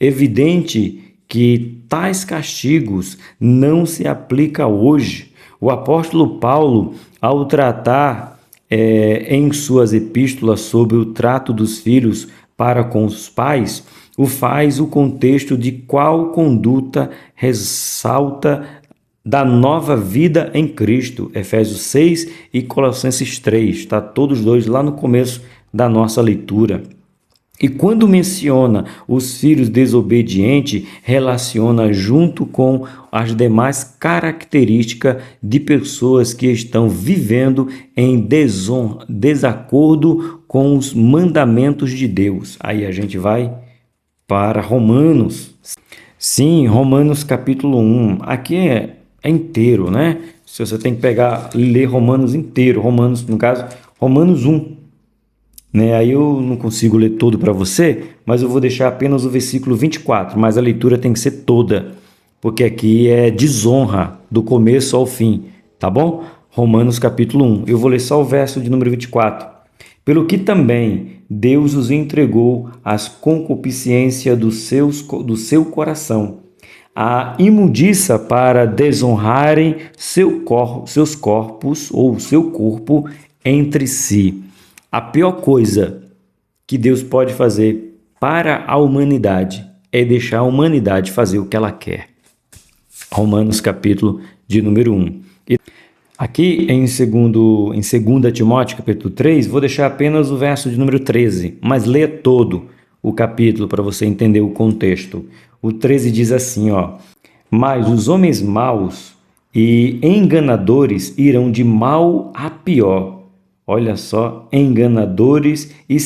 Evidente que tais castigos não se aplicam hoje. O apóstolo Paulo, ao tratar em suas epístolas sobre o trato dos filhos para com os pais, o faz o contexto de qual conduta ressalta da nova vida em Cristo. Efésios 6 e Colossenses 3, está todos dois lá no começo da nossa leitura. E quando menciona os filhos desobedientes, relaciona junto com as demais características de pessoas que estão vivendo em desacordo com os mandamentos de Deus. Aí a gente vai para Romanos. Sim, Romanos capítulo 1. Aqui é inteiro, né? Se você tem que pegar e ler Romanos inteiro. Romanos, no caso, Romanos 1. Aí eu não consigo ler todo para você, mas eu vou deixar apenas o versículo 24, mas a leitura tem que ser toda, porque aqui é desonra do começo ao fim, tá bom? Romanos capítulo 1. Eu vou ler só o verso de número 24. Pelo que também Deus os entregou às concupiscências do seu coração, a imundiça para desonrarem seus corpos ou seu corpo entre si. A pior coisa que Deus pode fazer para a humanidade é deixar a humanidade fazer o que ela quer. Romanos capítulo de número 1. Aqui em 2 Timóteo capítulo 3, vou deixar apenas o verso de número 13, mas leia todo o capítulo para você entender o contexto. O 13 diz assim, ó: mas os homens maus e enganadores irão de mal a pior. Olha só, enganadores e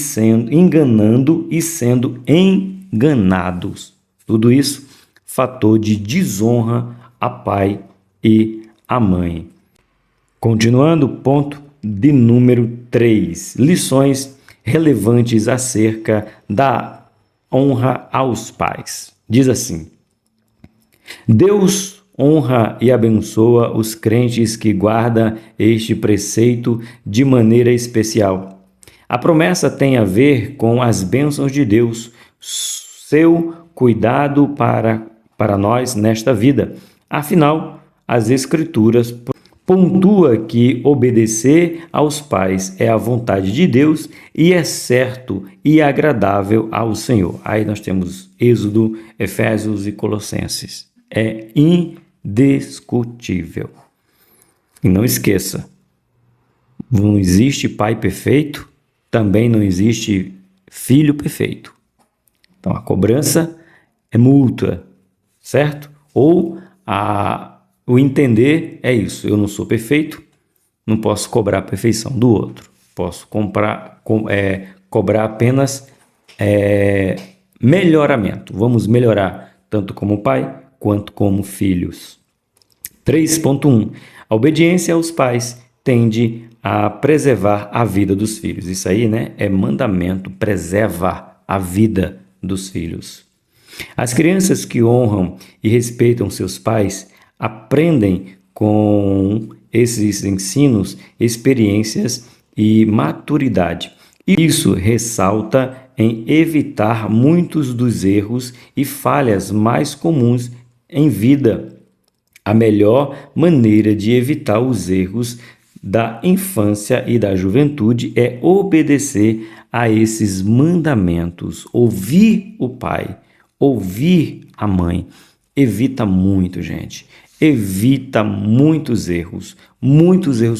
enganando e sendo enganados. Tudo isso, fator de desonra a pai e a mãe. Continuando, ponto de número 3. Lições relevantes acerca da honra aos pais. Diz assim: Deus honra e abençoa os crentes que guardam este preceito de maneira especial. A promessa tem a ver com as bênçãos de Deus, seu cuidado para nós nesta vida. Afinal, as Escrituras pontua que obedecer aos pais é a vontade de Deus e é certo e agradável ao Senhor. Aí nós temos Êxodo, Efésios e Colossenses. É indiscutível. E não esqueça, não existe pai perfeito, também não existe filho perfeito. Então a cobrança é multa, certo? Ou o entender é isso: eu não sou perfeito, não posso cobrar a perfeição do outro. Posso cobrar apenas melhoramento. Vamos melhorar tanto como pai quanto como filhos. 3.1. A obediência aos pais tende a preservar a vida dos filhos. Isso aí, né, é mandamento, preserva a vida dos filhos. As crianças que honram e respeitam seus pais aprendem com esses ensinos, experiências e maturidade. Isso ressalta em evitar muitos dos erros e falhas mais comuns em vida. A melhor maneira de evitar os erros da infância e da juventude é obedecer a esses mandamentos, ouvir o pai, ouvir a mãe. Evita muito, gente. Evita muitos erros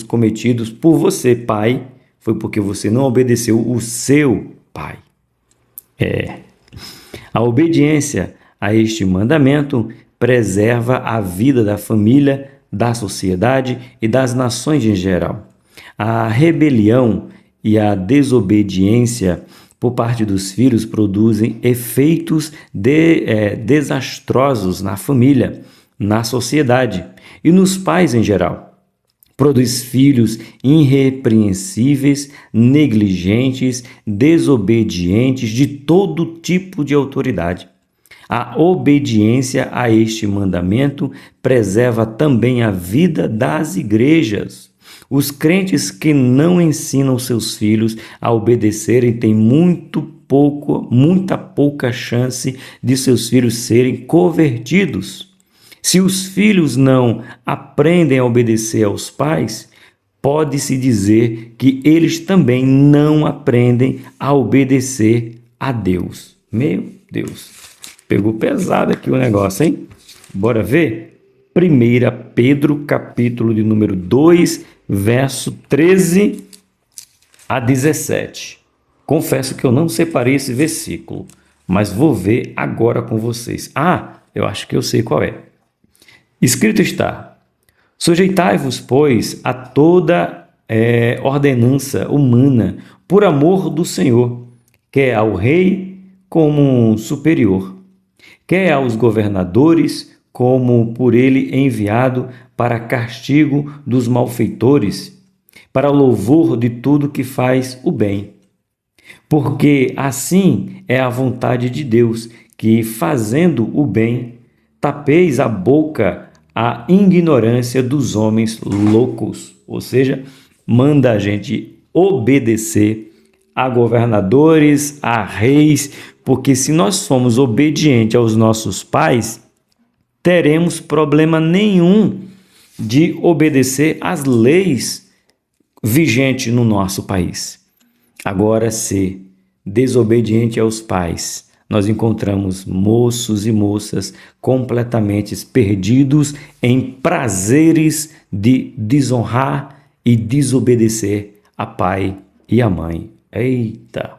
cometidos por você, pai, foi porque você não obedeceu o seu pai. A obediência a este mandamento preserva a vida da família, da sociedade e das nações em geral. A rebelião e a desobediência por parte dos filhos produzem efeitos desastrosos na família, na sociedade e nos pais em geral. Produz filhos irrepreensíveis, negligentes, desobedientes de todo tipo de autoridade. A obediência a este mandamento preserva também a vida das igrejas. Os crentes que não ensinam seus filhos a obedecerem têm muita pouca chance de seus filhos serem convertidos. Se os filhos não aprendem a obedecer aos pais, pode-se dizer que eles também não aprendem a obedecer a Deus. Meu Deus, pegou pesado aqui o negócio, hein? Bora ver? 1 Pedro, capítulo de número 2, verso 13 a 17. Confesso que eu não separei esse versículo, mas vou ver agora com vocês. Eu acho que eu sei qual é. Escrito está: sujeitai-vos, pois, a toda ordenança humana, por amor do Senhor, quer ao rei como superior, quer aos governadores como por ele enviado para castigo dos malfeitores, para o louvor de tudo que faz o bem. Porque assim é a vontade de Deus, que, fazendo o bem, tapeis a boca a ignorância dos homens loucos, ou seja, manda a gente obedecer a governadores, a reis, porque se nós formos obedientes aos nossos pais, teremos problema nenhum de obedecer às leis vigentes no nosso país. Agora, se desobediente aos pais, nós encontramos moços e moças completamente perdidos em prazeres de desonrar e desobedecer a pai e a mãe. Eita,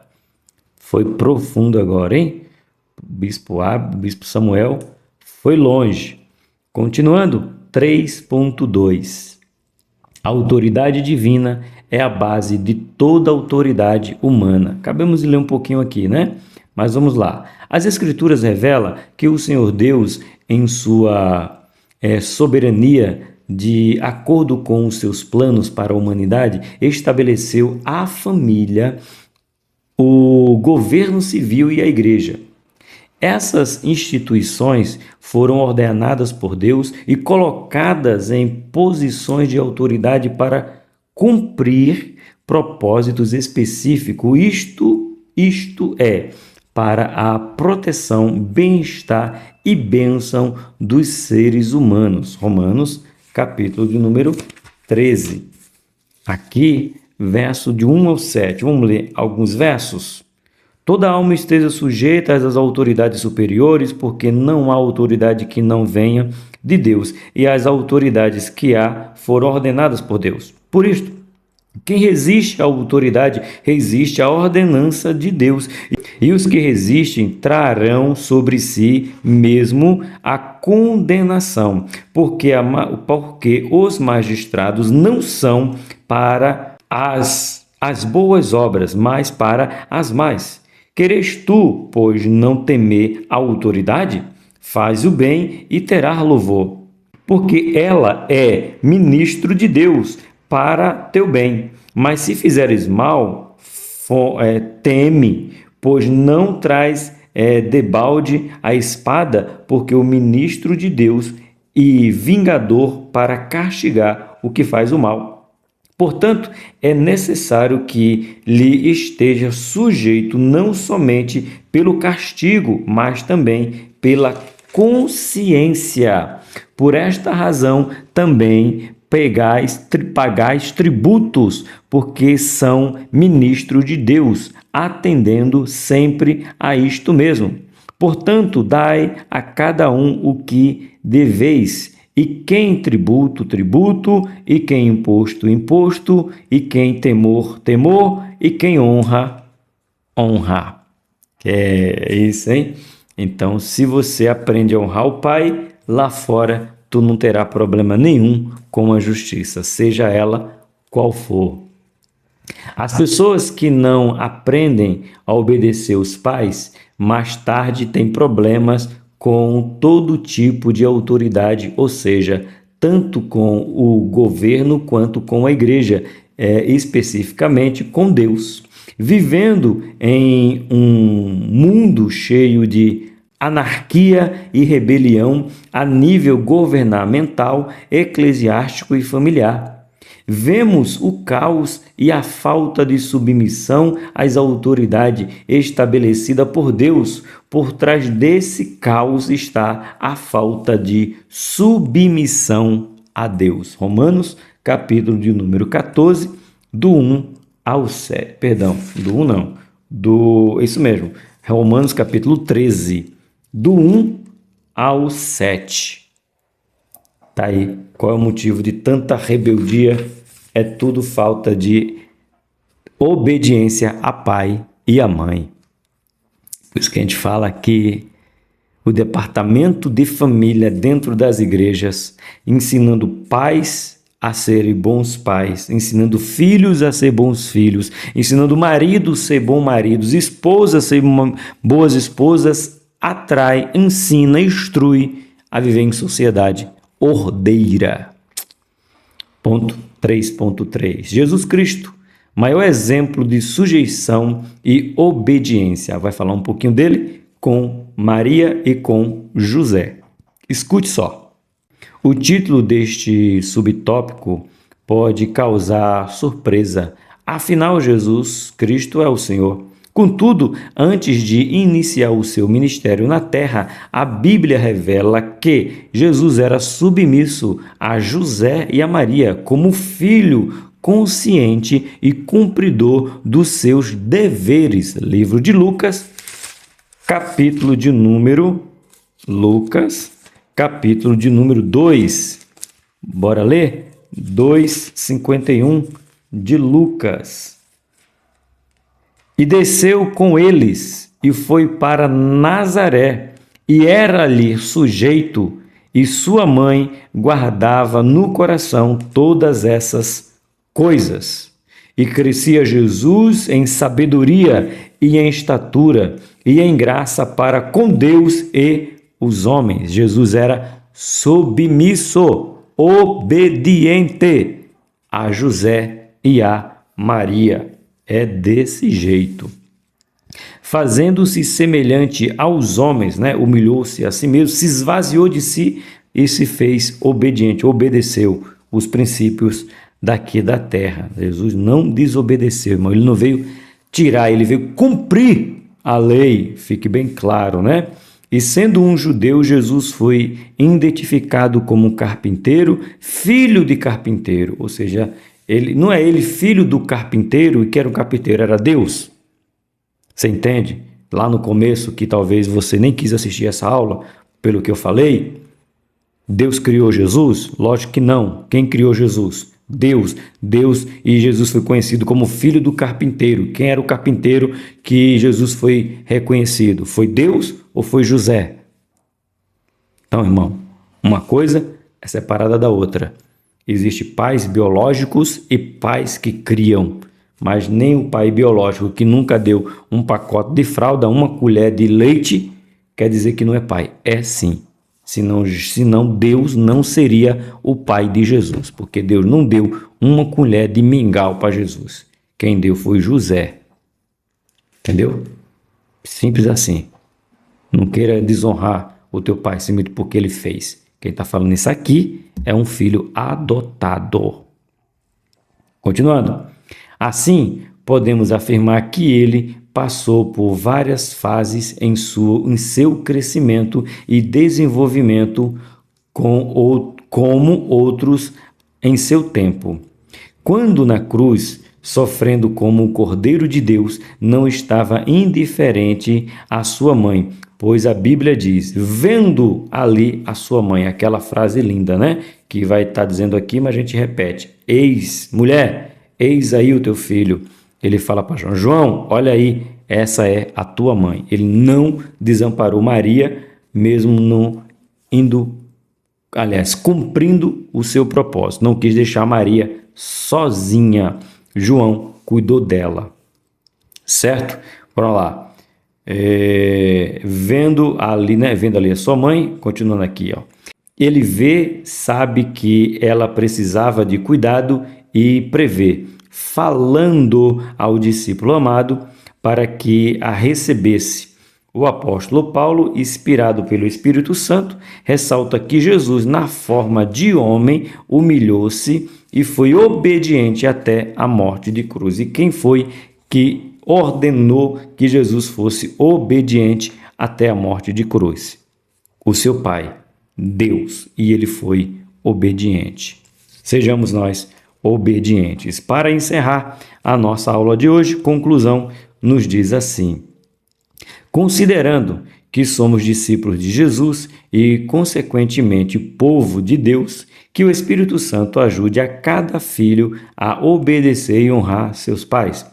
foi profundo agora, hein? O bispo Samuel foi longe. Continuando, 3.2. A autoridade divina é a base de toda autoridade humana. Acabamos de ler um pouquinho aqui, né? Mas vamos lá. As Escrituras revelam que o Senhor Deus, em sua soberania, de acordo com os seus planos para a humanidade, estabeleceu a família, o governo civil e a igreja. Essas instituições foram ordenadas por Deus e colocadas em posições de autoridade para cumprir propósitos específicos, isto é, para a proteção, bem-estar e bênção dos seres humanos. Romanos, capítulo de número 13. Aqui, verso de 1 ao 7. Vamos ler alguns versos? Toda alma esteja sujeita às autoridades superiores, porque não há autoridade que não venha de Deus, e as autoridades que há foram ordenadas por Deus. Por isto, quem resiste à autoridade, resiste à ordenança de Deus, e os que resistem trarão sobre si mesmo a condenação, porque os magistrados não são para as boas obras, mas para as más. Queres tu, pois, não temer a autoridade? Faz o bem e terás louvor, porque ela é ministro de Deus para teu bem. Mas se fizeres mal, teme, pois não traz debalde a espada, porque o ministro de Deus e vingador para castigar o que faz o mal. Portanto, é necessário que lhe esteja sujeito não somente pelo castigo, mas também pela consciência. Por esta razão, também pagais tributos, porque são ministros de Deus, atendendo sempre a isto mesmo. Portanto, dai a cada um o que deveis, e quem tributo, tributo, e quem imposto, imposto, e quem temor, temor, e quem honra, honra. É isso, hein? Então, se você aprende a honrar o pai, lá fora tu não terá problema nenhum com a justiça, seja ela qual for. As pessoas que não aprendem a obedecer os pais, mais tarde têm problemas com todo tipo de autoridade, ou seja, tanto com o governo quanto com a igreja, especificamente com Deus. Vivendo em um mundo cheio de anarquia e rebelião a nível governamental, eclesiástico e familiar. Vemos o caos e a falta de submissão às autoridades estabelecida por Deus. Por trás desse caos está a falta de submissão a Deus. Romanos, capítulo de número 14, do 1 ao 7. Perdão, do 1 não. Isso mesmo. Romanos, capítulo 13, do 1 ao 7. Tá aí. Qual é o motivo de tanta rebeldia? É tudo falta de obediência a pai e a mãe. Por isso que a gente fala que o departamento de família dentro das igrejas, ensinando pais a serem bons pais, ensinando filhos a ser bons filhos, ensinando maridos a ser bons maridos, esposas a ser boas esposas, atrai, ensina, instrui a viver em sociedade ordeira. Ponto 3.3. Jesus Cristo, maior exemplo de sujeição e obediência. Vai falar um pouquinho dele com Maria e com José. Escute só. O título deste subtópico pode causar surpresa. Afinal, Jesus Cristo é o Senhor. Contudo, antes de iniciar o seu ministério na terra, a Bíblia revela que Jesus era submisso a José e a Maria como filho consciente e cumpridor dos seus deveres. Livro de Lucas, capítulo de número 2. Bora ler? 2:51 de Lucas. E desceu com eles e foi para Nazaré, e era-lhe sujeito, e sua mãe guardava no coração todas essas coisas. E crescia Jesus em sabedoria e em estatura e em graça para com Deus e os homens. Jesus era submisso, obediente a José e a Maria. É desse jeito. Fazendo-se semelhante aos homens, humilhou-se a si mesmo, se esvaziou de si e se fez obediente, obedeceu os princípios daqui da terra. Jesus não desobedeceu, irmão. Ele não veio tirar, ele veio cumprir a lei, fique bem claro, né? E sendo um judeu, Jesus foi identificado como carpinteiro, filho de carpinteiro, ou seja, ele não é ele filho do carpinteiro e que era um carpinteiro, era Deus. Você entende? Lá no começo, que talvez você nem quis assistir essa aula, pelo que eu falei, Deus criou Jesus? Lógico que não. Quem criou Jesus? Deus. Deus, e Jesus foi conhecido como filho do carpinteiro. Quem era o carpinteiro que Jesus foi reconhecido? Foi Deus ou foi José? Então, irmão, uma coisa é separada da outra. Existem pais biológicos e pais que criam, mas nem o pai biológico que nunca deu um pacote de fralda, uma colher de leite, quer dizer que não é pai. É sim. Senão Deus não seria o pai de Jesus, porque Deus não deu uma colher de mingau para Jesus. Quem deu foi José. Entendeu? Simples assim. Não queira desonrar o teu pai simplesmente porque ele fez. Quem está falando isso aqui é um filho adotado. Continuando. Assim, podemos afirmar que ele passou por várias fases em seu crescimento e desenvolvimento como outros em seu tempo. Quando na cruz, sofrendo como o Cordeiro de Deus, não estava indiferente à sua mãe, pois a Bíblia diz, vendo ali a sua mãe, aquela frase linda, que vai estar dizendo aqui, mas a gente repete, mulher, eis aí o teu filho. Ele fala para João, João, olha aí, essa é a tua mãe. Ele não desamparou Maria, mesmo não cumprindo o seu propósito. Não quis deixar Maria sozinha. João cuidou dela. Certo? Bora lá. Vendo ali a sua mãe, continuando aqui, ó. Ele vê, sabe que ela precisava de cuidado e prevê, falando ao discípulo amado para que a recebesse. O apóstolo Paulo, inspirado pelo Espírito Santo, ressalta que Jesus, na forma de homem, humilhou-se e foi obediente até a morte de cruz. E quem foi que ordenou que Jesus fosse obediente até a morte de cruz? O seu Pai, Deus, e ele foi obediente. Sejamos nós obedientes. Para encerrar a nossa aula de hoje, conclusão nos diz assim: considerando que somos discípulos de Jesus e, consequentemente, povo de Deus, que o Espírito Santo ajude a cada filho a obedecer e honrar seus pais,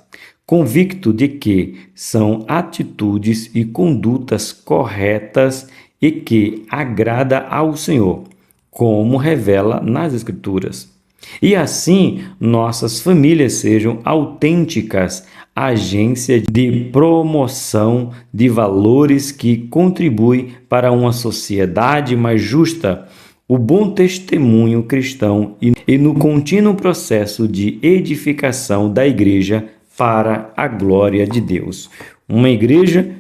convicto de que são atitudes e condutas corretas e que agrada ao Senhor, como revela nas Escrituras. E assim, nossas famílias sejam autênticas agências de promoção de valores que contribuem para uma sociedade mais justa, o bom testemunho cristão e no contínuo processo de edificação da igreja para a glória de Deus. Uma igreja,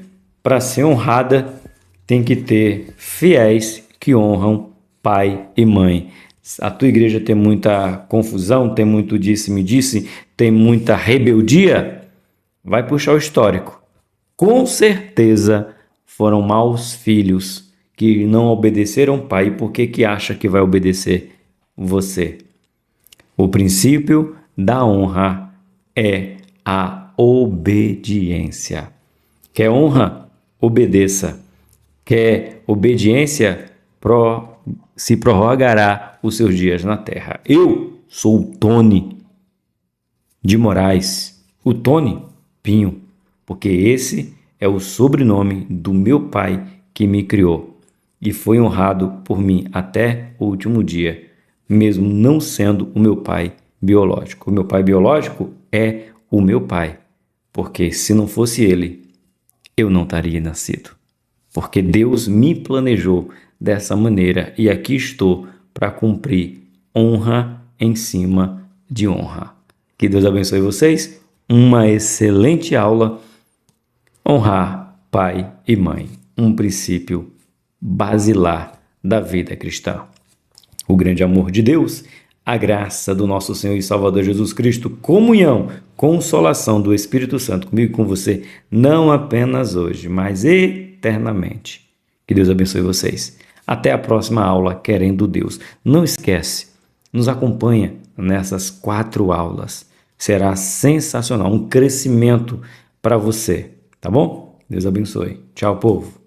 para ser honrada, tem que ter fiéis que honram pai e mãe. A tua igreja tem muita confusão, tem muito disse-me-disse, tem muita rebeldia? Vai puxar o histórico. Com certeza foram maus filhos que não obedeceram o pai. E por que acha que vai obedecer você? O princípio da honra é a obediência. Quer honra? Obedeça. Quer obediência? Se prorrogará os seus dias na terra. Eu sou o Tony de Moraes, o Tony Pinho, porque esse é o sobrenome do meu pai que me criou e foi honrado por mim até o último dia, mesmo não sendo o meu pai biológico. O meu pai biológico é o meu pai, porque se não fosse ele, eu não teria nascido. Porque Deus me planejou dessa maneira e aqui estou para cumprir honra em cima de honra. Que Deus abençoe vocês. Uma excelente aula. Honrar pai e mãe. Um princípio basilar da vida cristã. O grande amor de Deus, a graça do nosso Senhor e Salvador Jesus Cristo, comunhão, consolação do Espírito Santo comigo e com você, não apenas hoje, mas eternamente. Que Deus abençoe vocês. Até a próxima aula, querendo Deus. Não esquece, nos acompanha nessas 4 aulas. Será sensacional, um crescimento para você, tá bom? Deus abençoe. Tchau, povo.